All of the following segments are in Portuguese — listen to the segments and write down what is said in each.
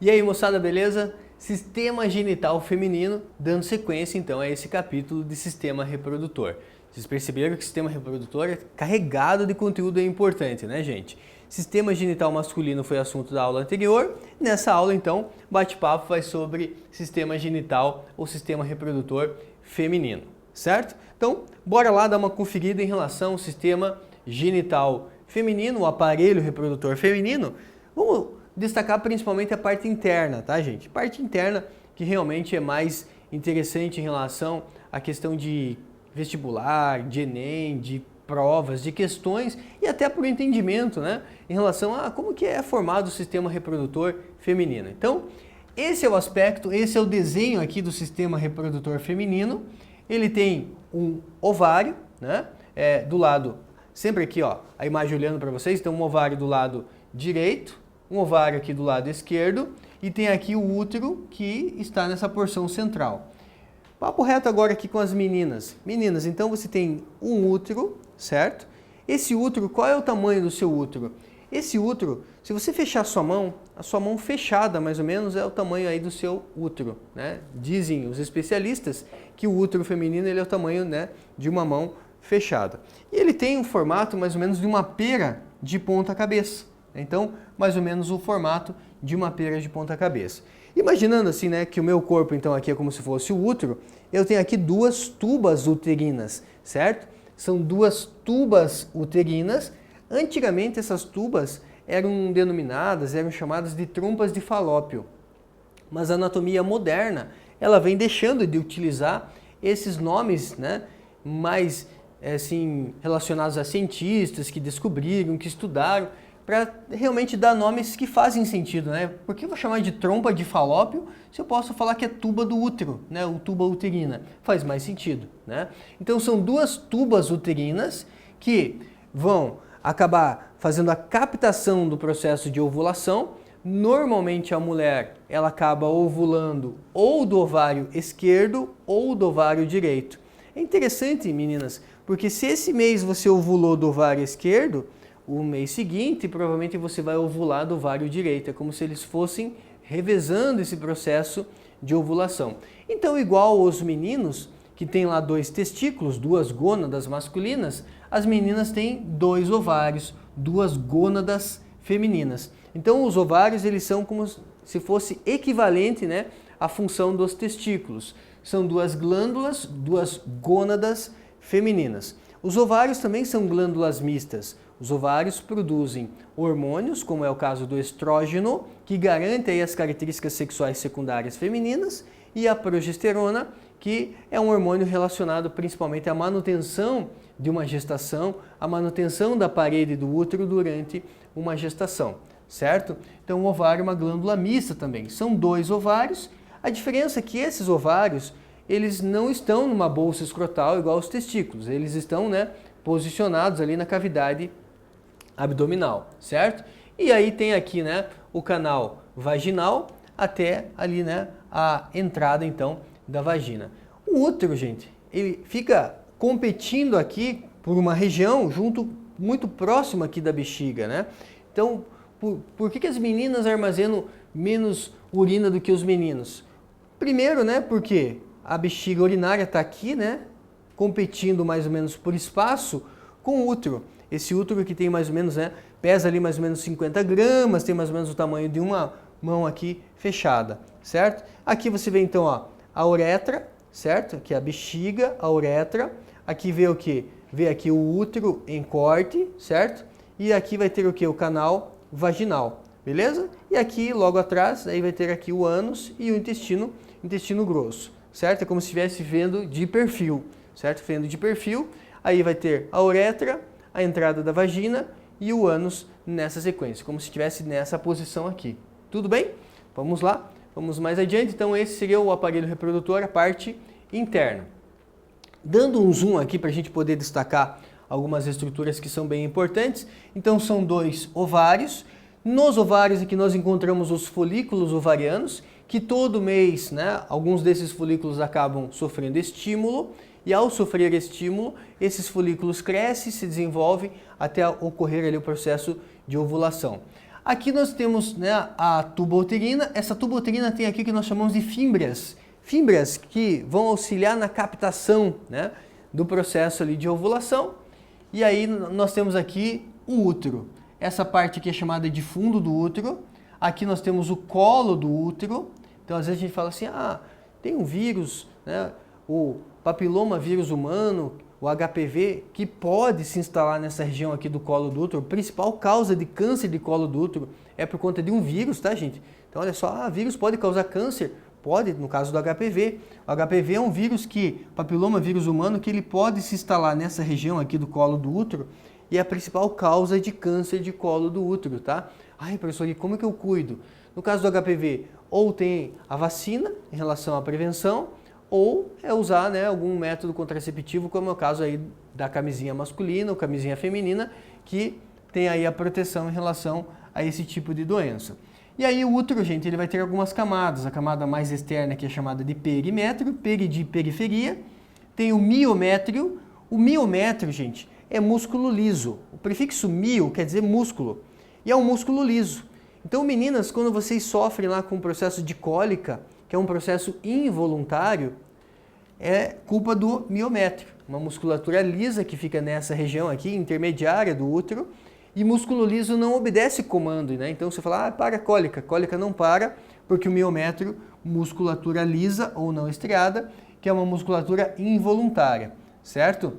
E aí, moçada, beleza? Sistema genital feminino, dando sequência então a esse capítulo de sistema reprodutor. Vocês perceberam que o sistema reprodutor é carregado de conteúdo importante, né, gente? Sistema genital masculino foi assunto da aula anterior. Nessa aula, então, bate-papo vai sobre sistema genital ou sistema reprodutor feminino, certo? Então, bora lá dar uma conferida em relação ao sistema genital feminino, o aparelho reprodutor feminino. Vamos destacar principalmente a parte interna, tá, gente? Parte interna que realmente é mais interessante em relação à questão de vestibular, de Enem, de provas, de questões e até por entendimento, né? Em relação a como que é formado o sistema reprodutor feminino. Então, esse é o aspecto, esse é o desenho aqui do sistema reprodutor feminino. Ele tem um ovário, né? Do lado, sempre aqui, ó, a imagem olhando para vocês, tem um ovário do lado direito, um ovário aqui do lado esquerdo e tem aqui o útero que está nessa porção central. Papo reto agora aqui com as meninas. Meninas, então você tem um útero, certo? Esse útero, qual é o tamanho do seu útero? Esse útero, se você fechar a sua mão fechada mais ou menos é o tamanho aí do seu útero, né? Dizem os especialistas que o útero feminino ele é o tamanho, né, de uma mão fechada. E ele tem um formato mais ou menos de uma pera de ponta cabeça. Então, mais ou menos o formato de uma pera de ponta cabeça. Imaginando assim, né, que o meu corpo então aqui é como se fosse o útero, eu tenho aqui duas tubas uterinas, certo? São duas tubas uterinas. Antigamente essas tubas eram denominadas, eram chamadas de trompas de Falópio. Mas a anatomia moderna, ela vem deixando de utilizar esses nomes, né, mais assim, relacionados a cientistas que descobriram, que estudaram, para realmente dar nomes que fazem sentido, né? Por que eu vou chamar de trompa de Falópio se eu posso falar que é tuba do útero, né? O tuba uterina. Faz mais sentido, né? Então são duas tubas uterinas que vão acabar fazendo a captação do processo de ovulação. Normalmente a mulher, ela acaba ovulando ou do ovário esquerdo ou do ovário direito. É interessante, meninas, porque se esse mês você ovulou do ovário esquerdo, o mês seguinte, provavelmente você vai ovular do ovário direito. É como se eles fossem revezando esse processo de ovulação. Então, igual os meninos, que têm lá dois testículos, duas gônadas masculinas, as meninas têm dois ovários, duas gônadas femininas. Então, os ovários, eles são como se fosse equivalente, né, à função dos testículos. São duas glândulas, duas gônadas femininas. Os ovários também são glândulas mistas. Os ovários produzem hormônios, como é o caso do estrógeno, que garante aí as características sexuais secundárias femininas, e a progesterona, que é um hormônio relacionado principalmente à manutenção de uma gestação, à manutenção da parede do útero durante uma gestação, certo? Então o ovário é uma glândula mista também. São dois ovários. A diferença é que esses ovários, eles não estão numa bolsa escrotal igual os testículos. Eles estão, né, posicionados ali na cavidade abdominal, certo? E aí tem aqui, né, o canal vaginal até ali, né, a entrada então da vagina. O útero, gente, ele fica competindo aqui por uma região muito próxima aqui da bexiga, né? Então, por que as meninas armazenam menos urina do que os meninos? Primeiro, né, porque a bexiga urinária está aqui, né, competindo mais ou menos por espaço com o útero. Esse útero que tem mais ou menos, né, pesa ali mais ou menos 50 gramas, tem mais ou menos o tamanho de uma mão aqui fechada, certo? Aqui você vê então, ó, a uretra, certo? Aqui a bexiga, a uretra. Aqui vê o que? Vê aqui o útero em corte, certo? E aqui vai ter o que? O canal vaginal, beleza? E aqui logo atrás, aí vai ter aqui o ânus e o intestino grosso, certo? É como se estivesse vendo de perfil, certo? Vendo de perfil, aí vai ter a uretra, a entrada da vagina e o ânus nessa sequência, como se estivesse nessa posição aqui. Tudo bem? Vamos lá, vamos mais adiante. Então esse seria o aparelho reprodutor, a parte interna. Dando um zoom aqui para a gente poder destacar algumas estruturas que são bem importantes. Então são dois ovários. Nos ovários aqui nós encontramos os folículos ovarianos, que todo mês, né, alguns desses folículos acabam sofrendo estímulo. E ao sofrer estímulo, esses folículos crescem, se desenvolvem até ocorrer ali o processo de ovulação. Aqui nós temos, né, a tuba uterina. Essa tuba uterina tem aqui o que nós chamamos de fímbrias. Fímbrias que vão auxiliar na captação, né, do processo ali de ovulação. E aí nós temos aqui o útero. Essa parte aqui é chamada de fundo do útero. Aqui nós temos o colo do útero. Então às vezes a gente fala assim, tem um vírus, né, o papiloma vírus humano, o HPV, que pode se instalar nessa região aqui do colo do útero. A principal causa de câncer de colo do útero é por conta de um vírus, tá, gente? Então olha só, vírus pode causar câncer? Pode, no caso do HPV. O HPV é um vírus papiloma vírus humano, que ele pode se instalar nessa região aqui do colo do útero e é a principal causa de câncer de colo do útero, tá? Ai, professor, e como é que eu cuido? No caso do HPV, ou tem a vacina em relação à prevenção, ou é usar, né, algum método contraceptivo, como é o caso aí da camisinha masculina ou camisinha feminina, que tem aí a proteção em relação a esse tipo de doença. E aí o útero, gente, ele vai ter algumas camadas. A camada mais externa, que é chamada de perimétrio, de periferia. Tem o miométrio. O miométrio, gente, é músculo liso. O prefixo mio quer dizer músculo. E é um músculo liso. Então, meninas, quando vocês sofrem lá com o processo de cólica, que é um processo involuntário, é culpa do miométrio, uma musculatura lisa que fica nessa região aqui, intermediária do útero, e músculo liso não obedece comando, né? Então você fala, para a cólica. Cólica não para, porque o miométrio, musculatura lisa ou não estriada, que é uma musculatura involuntária, certo?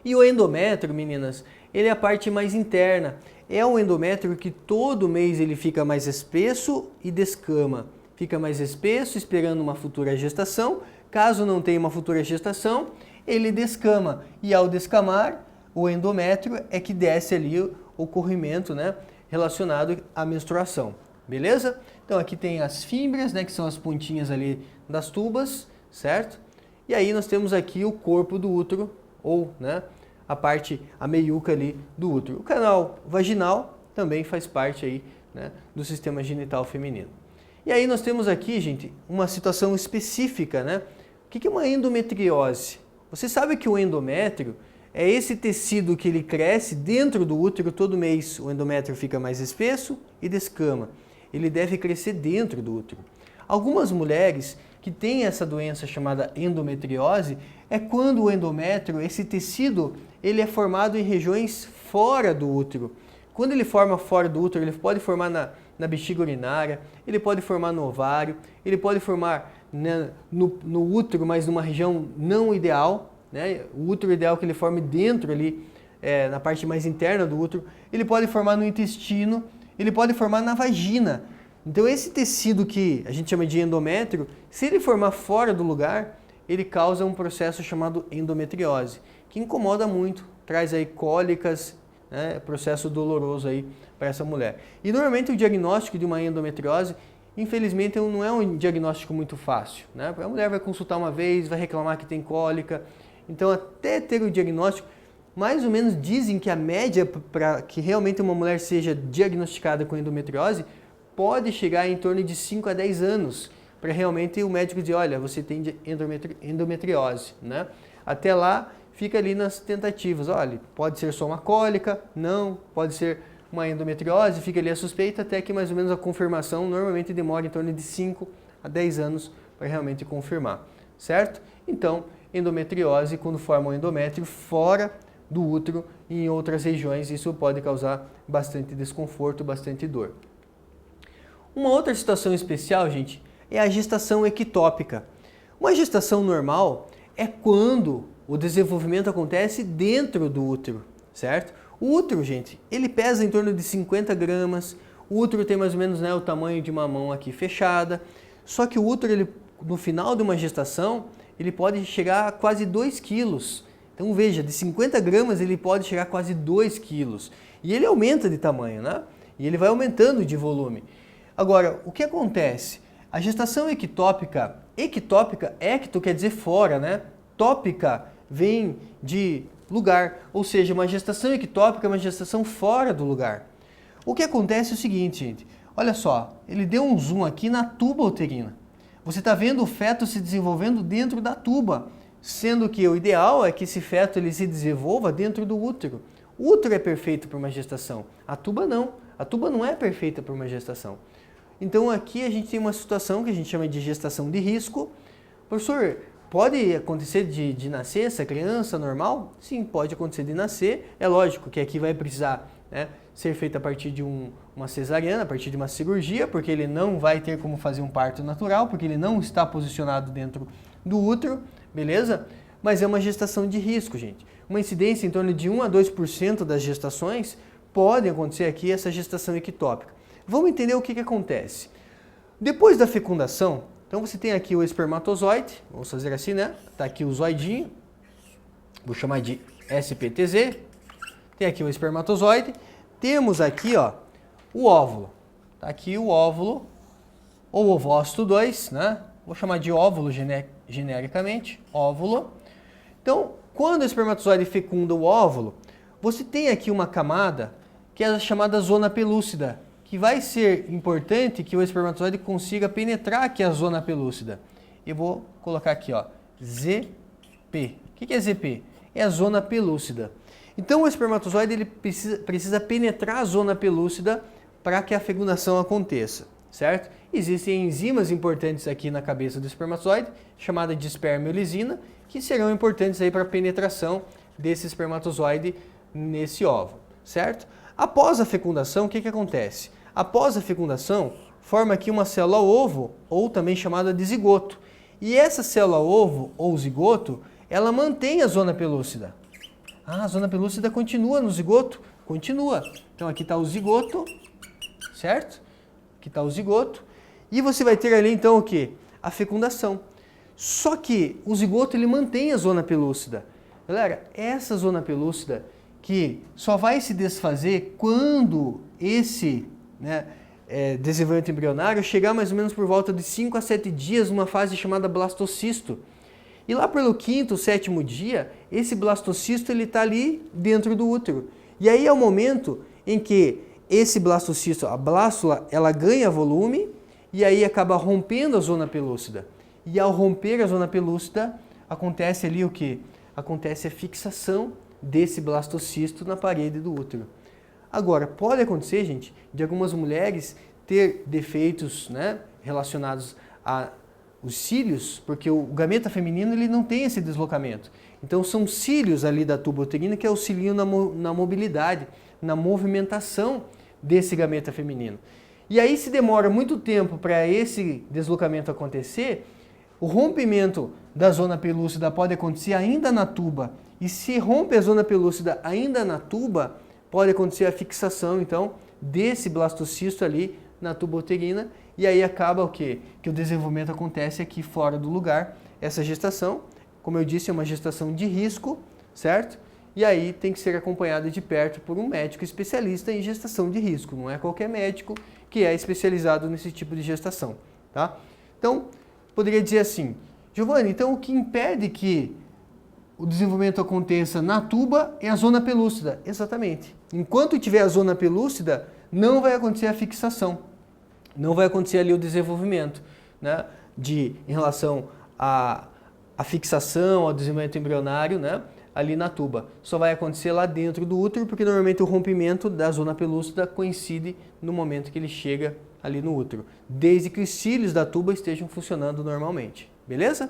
E o endométrio, meninas, ele é a parte mais interna. É um endométrio que todo mês ele fica mais espesso e descama. Fica mais espesso, esperando uma futura gestação. Caso não tenha uma futura gestação, ele descama. E ao descamar, o endométrio é que desce ali o corrimento, né, relacionado à menstruação. Beleza? Então aqui tem as fímbrias, né, que são as pontinhas ali das tubas, certo? E aí nós temos aqui o corpo do útero, ou, né, a meiuca ali do útero. O canal vaginal também faz parte aí, né, do sistema genital feminino. E aí nós temos aqui, gente, uma situação específica, né? O que é uma endometriose? Você sabe que o endométrio é esse tecido que ele cresce dentro do útero todo mês. O endométrio fica mais espesso e descama. Ele deve crescer dentro do útero. Algumas mulheres que têm essa doença chamada endometriose é quando o endométrio, esse tecido, ele é formado em regiões fora do útero. Quando ele forma fora do útero, ele pode formar na bexiga urinária, ele pode formar no ovário, ele pode formar, né, no útero, mas numa região não ideal, né? O útero ideal que ele forme dentro ali, na parte mais interna do útero, ele pode formar no intestino, ele pode formar na vagina. Então esse tecido que a gente chama de endométrio, se ele formar fora do lugar, ele causa um processo chamado endometriose, que incomoda muito, traz aí cólicas, né, processo doloroso aí para essa mulher. E normalmente o diagnóstico de uma endometriose, infelizmente, não é um diagnóstico muito fácil, né? A mulher vai consultar uma vez, vai reclamar que tem cólica. Então, até ter o diagnóstico, mais ou menos dizem que a média para que realmente uma mulher seja diagnosticada com endometriose pode chegar em torno de 5 a 10 anos para realmente o médico dizer, olha, você tem endometriose, né? Até lá, fica ali nas tentativas, olha, pode ser só uma cólica, não, pode ser uma endometriose, fica ali a suspeita, até que mais ou menos a confirmação normalmente demora em torno de 5 a 10 anos para realmente confirmar, certo? Então, endometriose, quando forma um endométrio fora do útero e em outras regiões, isso pode causar bastante desconforto, bastante dor. Uma outra situação especial, gente, é a gestação ectópica. Uma gestação normal é quando o desenvolvimento acontece dentro do útero, certo? O útero, gente, ele pesa em torno de 50 gramas, o útero tem mais ou menos, né, o tamanho de uma mão aqui fechada, só que o útero, ele, no final de uma gestação, ele pode chegar a quase 2 quilos. Então veja, de 50 gramas ele pode chegar a quase 2 quilos. E ele aumenta de tamanho, né? E ele vai aumentando de volume. Agora, o que acontece? A gestação ectópica, ecto quer dizer fora, né? Tópica vem de lugar, ou seja, uma gestação ectópica é uma gestação fora do lugar. O que acontece é o seguinte, gente, olha só, ele deu um zoom aqui na tuba uterina. Você está vendo o feto se desenvolvendo dentro da tuba, sendo que o ideal é que esse feto ele se desenvolva dentro do útero. O útero é perfeito para uma gestação, a tuba não. A tuba não é perfeita para uma gestação. Então aqui a gente tem uma situação que a gente chama de gestação de risco. Professor, pode acontecer de nascer essa criança normal? Sim, pode acontecer de nascer. É lógico que aqui vai precisar, né, ser feita a partir de uma cesariana, a partir de uma cirurgia, porque ele não vai ter como fazer um parto natural, porque ele não está posicionado dentro do útero, beleza? Mas é uma gestação de risco, gente. Uma incidência em torno de 1 a 2% das gestações pode acontecer aqui essa gestação ectópica. Vamos entender o que acontece. Depois da fecundação, então você tem aqui o espermatozoide, vamos fazer assim, né? Tá aqui o zoidinho, vou chamar de SPTZ. Tem aqui o espermatozoide, temos aqui, ó, o óvulo. Tá aqui o óvulo, ou ovócito 2, né? Vou chamar de óvulo genericamente, óvulo. Então, quando o espermatozoide fecunda o óvulo, você tem aqui uma camada que é a chamada zona pelúcida, que vai ser importante que o espermatozoide consiga penetrar aqui a zona pelúcida. Eu vou colocar aqui, ó, ZP. O que é ZP? É a zona pelúcida. Então o espermatozoide ele precisa penetrar a zona pelúcida para que a fecundação aconteça, certo? Existem enzimas importantes aqui na cabeça do espermatozoide, chamada de espermiolisina, que serão importantes aí para a penetração desse espermatozoide nesse óvulo, certo? Após a fecundação, o que acontece? Após a fecundação, forma aqui uma célula ovo, ou também chamada de zigoto. E essa célula ovo, ou zigoto, ela mantém a zona pelúcida. Ah, a zona pelúcida continua no zigoto? Continua. Então aqui está o zigoto, certo? Aqui está o zigoto. E você vai ter ali então o quê? A fecundação. Só que o zigoto ele mantém a zona pelúcida. Galera, essa zona pelúcida que só vai se desfazer quando esse desenvolvimento embrionário chegar mais ou menos por volta de 5 a 7 dias numa fase chamada blastocisto. E lá pelo 5º, 7º dia, esse blastocisto ele está ali dentro do útero. E aí é o momento em que esse blastocisto, a blástula, ela ganha volume e aí acaba rompendo a zona pelúcida. E ao romper a zona pelúcida, acontece ali o quê? Acontece a fixação desse blastocisto na parede do útero. Agora, pode acontecer, gente, de algumas mulheres ter defeitos, né, relacionados a os cílios, porque o gameta feminino ele não tem esse deslocamento. Então são cílios ali da tuba uterina que auxiliam na mobilidade, na movimentação desse gameta feminino. E aí se demora muito tempo para esse deslocamento acontecer, o rompimento da zona pelúcida pode acontecer ainda na tuba. E se rompe a zona pelúcida ainda na tuba, pode acontecer a fixação então desse blastocisto ali na tuba uterina. E aí acaba o quê? Que o desenvolvimento acontece aqui fora do lugar. Essa gestação, como eu disse, é uma gestação de risco, certo? E aí tem que ser acompanhada de perto por um médico especialista em gestação de risco. Não é qualquer médico que é especializado nesse tipo de gestação, tá? Então, poderia dizer assim, Giovanni, então o que impede que o desenvolvimento aconteça na tuba é a zona pelúcida. Exatamente. Enquanto tiver a zona pelúcida, não vai acontecer a fixação. Não vai acontecer ali o desenvolvimento, né, em relação à fixação, ao desenvolvimento embrionário, né, ali na tuba. Só vai acontecer lá dentro do útero, porque normalmente o rompimento da zona pelúcida coincide no momento que ele chega ali no útero, desde que os cílios da tuba estejam funcionando normalmente. Beleza?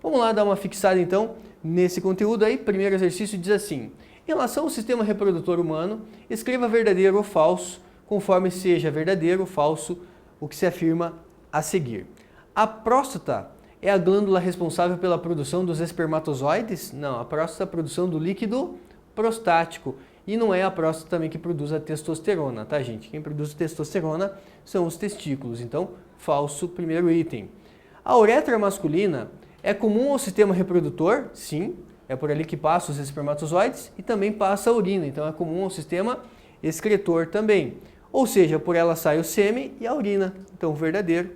Vamos lá dar uma fixada então nesse conteúdo aí. Primeiro exercício diz assim: em relação ao sistema reprodutor humano, escreva verdadeiro ou falso, conforme seja verdadeiro ou falso o que se afirma a seguir. A próstata é a glândula responsável pela produção dos espermatozoides? Não, a próstata é a produção do líquido prostático. E não é a próstata também que produz a testosterona, tá, gente? Quem produz testosterona são os testículos. Então, falso, primeiro item. A uretra masculina é comum ao sistema reprodutor? Sim, é por ali que passam os espermatozoides e também passa a urina. Então, é comum ao sistema excretor também. Ou seja, por ela sai o sêmen e a urina. Então, verdadeiro.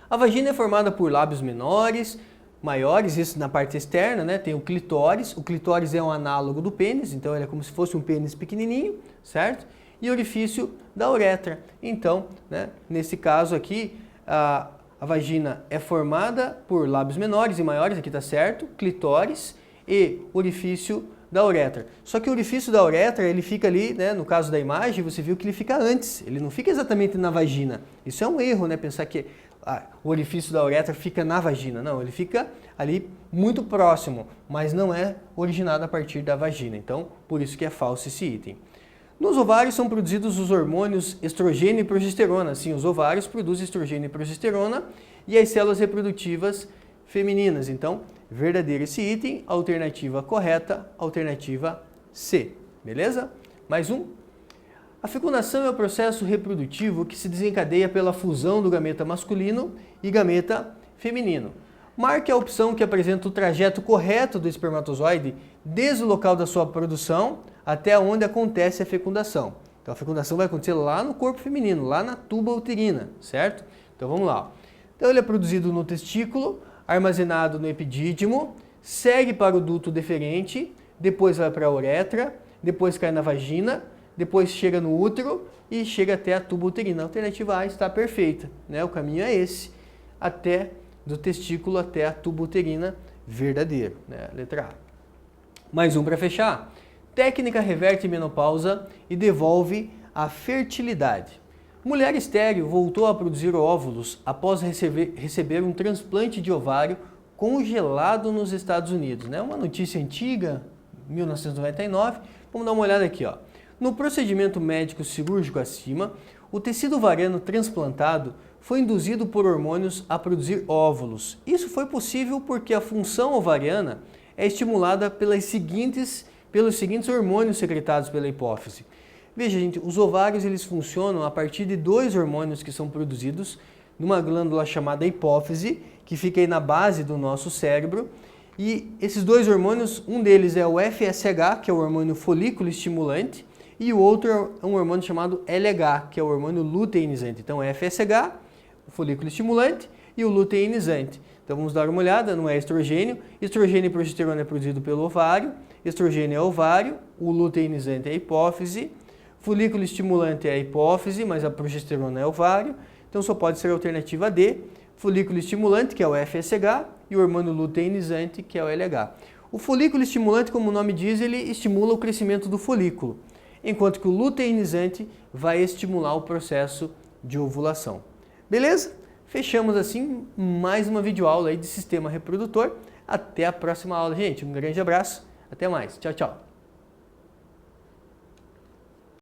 A vagina é formada por lábios menores, maiores, isso na parte externa, né? Tem o clitóris. O clitóris é um análogo do pênis, então ele é como se fosse um pênis pequenininho, certo? E orifício da uretra. Então, né, nesse caso aqui, a vagina é formada por lábios menores e maiores, aqui está certo, clitóris e orifício da uretra. Só que o orifício da uretra, ele fica ali, né, no caso da imagem, você viu que ele fica antes, ele não fica exatamente na vagina. Isso é um erro, né, pensar que o orifício da uretra fica na vagina. Não, ele fica ali muito próximo, mas não é originado a partir da vagina. Então, por isso que é falso esse item. Nos ovários são produzidos os hormônios estrogênio e progesterona. Sim, os ovários produzem estrogênio e progesterona e as células reprodutivas femininas. Então, verdadeiro esse item, alternativa correta, alternativa C. Beleza? Mais um. A fecundação é o processo reprodutivo que se desencadeia pela fusão do gameta masculino e gameta feminino. Marque a opção que apresenta o trajeto correto do espermatozoide desde o local da sua produção até onde acontece a fecundação. Então a fecundação vai acontecer lá no corpo feminino, lá na tuba uterina, certo? Então vamos lá. Então ele é produzido no testículo, armazenado no epidídimo, segue para o duto deferente, depois vai para a uretra, depois cai na vagina, depois chega no útero e chega até a tuba uterina. A alternativa A está perfeita, né? O caminho é esse, do testículo até a tuba uterina, verdadeiro, né? Letra A. Mais um para fechar. Técnica reverte menopausa e devolve a fertilidade. Mulher estéril voltou a produzir óvulos após receber um transplante de ovário congelado nos Estados Unidos, né? Uma notícia antiga, 1999. Vamos dar uma olhada aqui, ó. No procedimento médico cirúrgico acima, o tecido ovariano transplantado foi induzido por hormônios a produzir óvulos. Isso foi possível porque a função ovariana é estimulada pelos seguintes hormônios secretados pela hipófise. Veja, gente, os ovários eles funcionam a partir de dois hormônios que são produzidos numa glândula chamada hipófise, que fica aí na base do nosso cérebro. E esses dois hormônios, um deles é o FSH, que é o hormônio folículo estimulante, e o outro é um hormônio chamado LH, que é o hormônio luteinizante. Então, FSH, o folículo estimulante, e o luteinizante. Então, vamos dar uma olhada, não é estrogênio. Estrogênio e progesterona é produzido pelo ovário, estrogênio é ovário, o luteinizante é a hipófise, folículo estimulante é a hipófise, mas a progesterona é ovário. Então, só pode ser a alternativa D, folículo estimulante, que é o FSH, e o hormônio luteinizante, que é o LH. O folículo estimulante, como o nome diz, ele estimula o crescimento do folículo, enquanto que o luteinizante vai estimular o processo de ovulação. Beleza? Fechamos assim mais uma videoaula aí de sistema reprodutor. Até a próxima aula, gente. Um grande abraço. Até mais. Tchau, tchau.